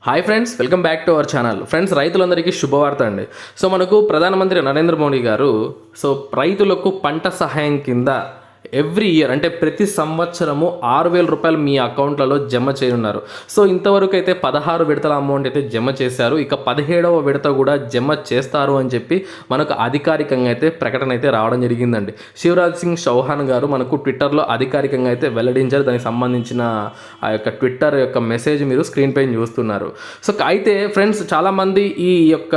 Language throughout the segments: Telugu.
Hi friends, welcome back to our channel. Friends, రైతులందరికీ శుభవార్త అండి. సో మనకు ప్రధానమంత్రి నరేంద్ర మోడీ గారు రైతులకు పంట సహాయం కింద ఎవ్రీ ఇయర్ అంటే ప్రతి సంవత్సరము 6,000 రూపాయలు మీ అకౌంట్లలో జమ చేయనున్నారు. సో ఇంతవరకు అయితే 16 విడతల అమౌంట్ అయితే జమ చేశారు. ఇక 17వ విడత కూడా జమ చేస్తారు అని చెప్పి మనకు అధికారికంగా అయితే ప్రకటన అయితే రావడం జరిగిందండి. శివరాజ్ సింగ్ చౌహాన్ గారు మనకు ట్విట్టర్లో అధికారికంగా అయితే వెల్లడించారు. దానికి సంబంధించిన ఆ యొక్క ట్విట్టర్ యొక్క మెసేజ్ మీరు స్క్రీన్ పైన చూస్తున్నారు. సో అయితే ఫ్రెండ్స్, చాలామంది ఈ యొక్క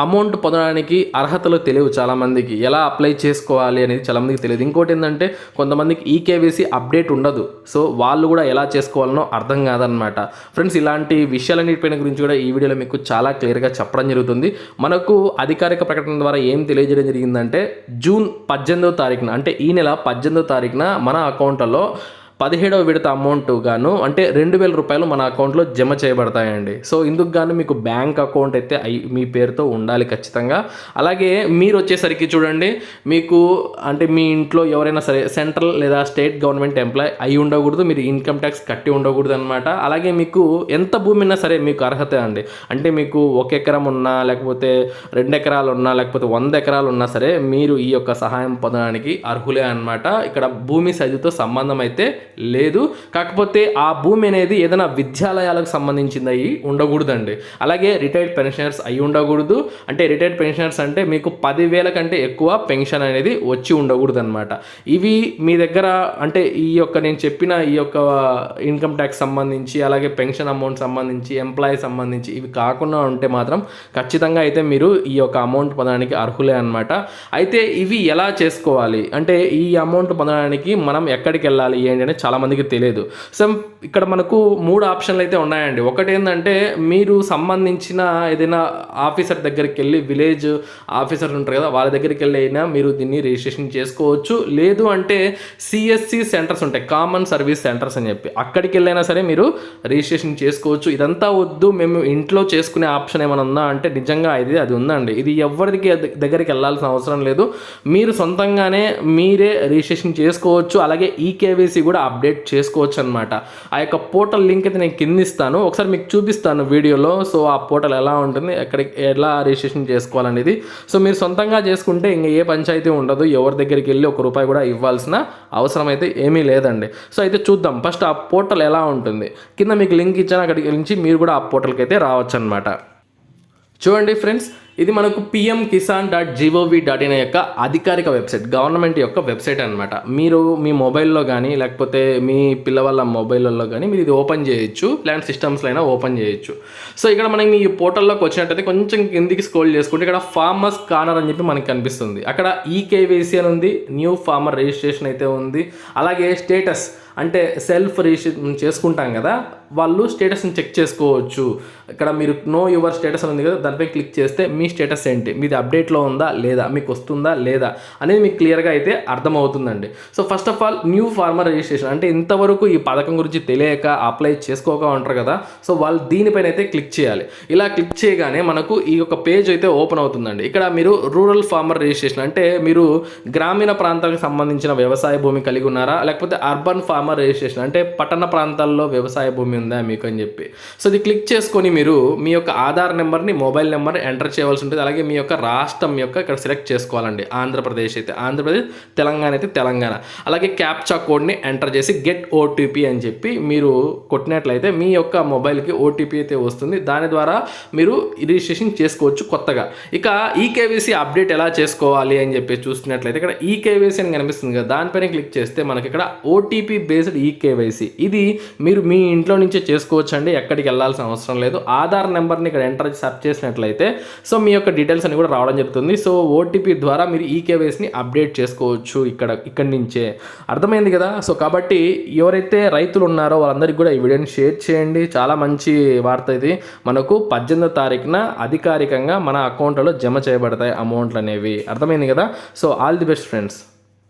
అమౌంట్ పొందడానికి అర్హతలు తెలియవు. చాలామందికి ఎలా అప్లై చేసుకోవాలి అనేది చాలామందికి తెలియదు. ఇంకోటి ఏంటంటే, కొంతమందికి ఈకేవైసీ అప్డేట్ ఉండదు. సో వాళ్ళు కూడా ఎలా చేసుకోవాలనో అర్థం కాదనమాట. ఫ్రెండ్స్, ఇలాంటి విషయాలన్నిటిపైన గురించి కూడా ఈ వీడియోలో మీకు చాలా క్లియర్గా చెప్పడం జరుగుతుంది. మనకు అధికారిక ప్రకటన ద్వారా ఏం తెలియజేయడం జరిగిందంటే, జూన్ 18వ తారీఖున అంటే ఈ నెల 18వ తారీఖున మన అకౌంట్లలో 17వ విడత అమౌంట్ గాను అంటే 2,000 రూపాయలు మన అకౌంట్లో జమ చేయబడతాయండి. సో ఇందుకు గాను మీకు బ్యాంక్ అకౌంట్ అయితే మీ పేరుతో ఉండాలి ఖచ్చితంగా. అలాగే మీరు వచ్చేసరికి చూడండి, మీకు అంటే మీ ఇంట్లో ఎవరైనా సరే సెంట్రల్ లేదా స్టేట్ గవర్నమెంట్ ఎంప్లాయ్ అయి ఉండకూడదు, మీరు ఇన్కమ్ ట్యాక్స్ కట్టి ఉండకూడదు అనమాట. అలాగే మీకు ఎంత భూమి ఉన్నా సరే మీకు అర్హత అండి. అంటే మీకు 1 ఎకరం ఉన్నా, లేకపోతే 2 ఎకరాలు ఉన్నా, లేకపోతే 100 ఎకరాలు ఉన్నా సరే మీరు ఈ యొక్క సహాయం పొందడానికి అర్హులే అనమాట. ఇక్కడ భూమి సైజుతో సంబంధం అయితే లేదు. కాకపోతే ఆ భూమి అనేది ఏదైనా విద్యాలయాలకు సంబంధించింది అయ్యి ఉండకూడదండి. అలాగే రిటైర్డ్ పెన్షనర్స్ అయి ఉండకూడదు. అంటే రిటైర్డ్ పెన్షనర్స్ అంటే మీకు 10,000 కంటే ఎక్కువ పెన్షన్ అనేది వచ్చి ఉండకూడదు అనమాట. ఇవి మీ దగ్గర అంటే ఈ యొక్క నేను చెప్పిన ఈ యొక్క ఇన్కమ్ ట్యాక్స్ సంబంధించి, అలాగే పెన్షన్ అమౌంట్ సంబంధించి, ఎంప్లాయీ సంబంధించి ఇవి కాకుండా ఉంటే మాత్రం ఖచ్చితంగా అయితే మీరు ఈ యొక్క అమౌంట్ పొందడానికి అర్హులే అనమాట. అయితే ఇవి ఎలా చేసుకోవాలి అంటే, ఈ అమౌంట్ పొందడానికి మనం ఎక్కడికి వెళ్ళాలి ఏంటి అనేది చాలామందికి తెలియదు. సో ఇక్కడ మనకు 3 ఆప్షన్లు అయితే ఉన్నాయండి. ఒకటి ఏంటంటే, మీరు సంబంధించిన ఏదైనా ఆఫీసర్ దగ్గరికి వెళ్ళి, విలేజ్ ఆఫీసర్ ఉంటారు కదా, వాళ్ళ దగ్గరికి వెళ్ళి అయినా మీరు దీన్ని రిజిస్ట్రేషన్ చేసుకోవచ్చు. లేదు అంటే సిఎస్సి సెంటర్స్ ఉంటాయి, కామన్ సర్వీస్ సెంటర్స్ అని చెప్పి, అక్కడికి వెళ్ళైనా సరే మీరు రిజిస్ట్రేషన్ చేసుకోవచ్చు. ఇదంతా వద్దు, మేము ఇంట్లో చేసుకునే ఆప్షన్ ఏమైనా ఉందా అంటే నిజంగా అది ఉందండి. ఇది ఎవరికి దగ్గరికి వెళ్ళాల్సిన అవసరం లేదు. మీరు సొంతంగానే మీరే రిజిస్ట్రేషన్ చేసుకోవచ్చు. అలాగే ఈకేవైసీ కూడా అప్డేట్ చేసుకోవచ్చు అనమాట. ఆ యొక్క పోర్టల్ లింక్ అయితే నేను కింద ఇస్తాను, ఒకసారి మీకు చూపిస్తాను వీడియోలో. సో ఆ పోర్టల్ ఎలా ఉంటుంది, ఎక్కడికి ఎలా రిజిస్ట్రేషన్ చేసుకోవాలనేది. సో మీరు సొంతంగా చేసుకుంటే ఇంకా ఏ పంచాయతీ ఉండదు, ఎవరి దగ్గరికి వెళ్ళి ₹1 కూడా ఇవ్వాల్సిన అవసరం అయితే ఏమీ లేదండి. సో అయితే చూద్దాం ఫస్ట్ ఆ పోర్టల్ ఎలా ఉంటుంది. కింద మీకు లింక్ ఇచ్చాను, అక్కడికి నుంచి మీరు కూడా ఆ పోర్టల్కి అయితే రావచ్చు అనమాట. చూడండి ఫ్రెండ్స్, ఇది మనకు pmkisan.gov.in యొక్క అధికారిక వెబ్సైట్, గవర్నమెంట్ యొక్క వెబ్సైట్ అనమాట. మీరు మీ మొబైల్లో కానీ లేకపోతే మీ పిల్లవాళ్ళ మొబైల్లో కానీ మీరు ఇది ఓపెన్ చేయొచ్చు, ల్యాండ్ సిస్టమ్స్లో అయినా ఓపెన్ చేయొచ్చు. సో ఇక్కడ మనం ఈ పోర్టల్లోకి వచ్చినట్టయితే కొంచెం కిందికి స్క్రోల్ చేసుకుంటే ఇక్కడ ఫార్మర్స్ కార్నర్ అని చెప్పి మనకి కనిపిస్తుంది. అక్కడ ఈకేవైసీ అని ఉంది, న్యూ ఫార్మర్ రిజిస్ట్రేషన్ అయితే ఉంది. అలాగే స్టేటస్ అంటే సెల్ఫ్ రిజిస్ట్రేషన్ చేసుకుంటాం కదా, వాళ్ళు స్టేటస్ని చెక్ చేసుకోవచ్చు. ఇక్కడ మీరు నో యువర్ స్టేటస్ అని ఉంది కదా, దానిపై క్లిక్ చేస్తే మీ స్టేటస్ ఏంటి, మీది అప్డేట్లో ఉందా లేదా, మీకు వస్తుందా లేదా అనేది మీకు క్లియర్గా అయితే అర్థమవుతుందండి. So first of all new farmer registration అంటే ఇంతవరకు ఈ పథకం గురించి తెలియక అప్లై చేసుకోక ఉంటారు కదా, సో వాళ్ళు దీనిపైన అయితే క్లిక్ చేయాలి. ఇలా క్లిక్ చేయగానే మనకు ఈ యొక్క పేజ్ అయితే ఓపెన్ అవుతుందండి. ఇక్కడ మీరు రూరల్ ఫార్మర్ రిజిస్ట్రేషన్ అంటే మీరు గ్రామీణ ప్రాంతాలకు సంబంధించిన వ్యవసాయ భూమి కలిగి ఉన్నారా, లేకపోతే అర్బన్ ఫార్మర్ రిజిస్ట్రేషన్ అంటే పట్టణ ప్రాంతాల్లో వ్యవసాయ భూమి ఉందా మీకు అని చెప్పి. సో ఇది క్లిక్ చేసుకొని మీరు మీ యొక్క ఆధార్ నెంబర్ని, మొబైల్ నెంబర్ ఎంటర్ చేయవలసి ఉంటుంది. అలాగే మీ యొక్క రాష్ట్రం యొక్క ఇక్కడ సెలెక్ట్ చేసుకోవాలండి. ఆంధ్రప్రదేశ్ అయితే ఆంధ్రప్రదేశ్, తెలంగాణ అయితే తెలంగాణ. అలాగే క్యాప్చా కోడ్ని ఎంటర్ చేసి గెట్ ఓటీపీ అని చెప్పి మీరు కొట్టినట్లయితే మీ యొక్క మొబైల్కి ఓటీపీ అయితే వస్తుంది. దాని ద్వారా మీరు రిజిస్ట్రేషన్ చేసుకోవచ్చు కొత్తగా. ఇక ఈకేవైసీ అప్డేట్ ఎలా చేసుకోవాలి అని చెప్పి చూస్తున్నట్లయితే ఇక్కడ ఈకేవైసీ అని కనిపిస్తుంది కదా, దానిపైన క్లిక్ చేస్తే మనకి ఇక్కడ ఓటీపీ బేస్డ్ ఈకేవైసీ, ఇది మీరు మీ ఇంట్లో నుంచే చేసుకోవచ్చు అండి, ఎక్కడికి వెళ్ళాల్సిన అవసరం లేదు. ఆధార్ నెంబర్ని ఇక్కడ ఎంటర్ సెర్చ్ చేసినట్లయితే సో మీ యొక్క డీటెయిల్స్ అని కూడా రావడం జరుగుతుంది. సో ఓటీపీ ద్వారా మీరు ఈకేవైసీని అప్డేట్ చేసుకోవచ్చు ఇక్కడి నుంచే. అర్థమైంది కదా. సో కాబట్టి ఎవరైతే రైతులు ఉన్నారో వాళ్ళందరికీ కూడా ఈ వీడియోని షేర్ చేయండి. చాలా మంచి వార్త ఇది. మనకు 18వ తారీఖున అధికారికంగా మన అకౌంట్లలో జమ చేయబడతాయి అమౌంట్లు అనేవి. అర్థమైంది కదా. So all the best friends.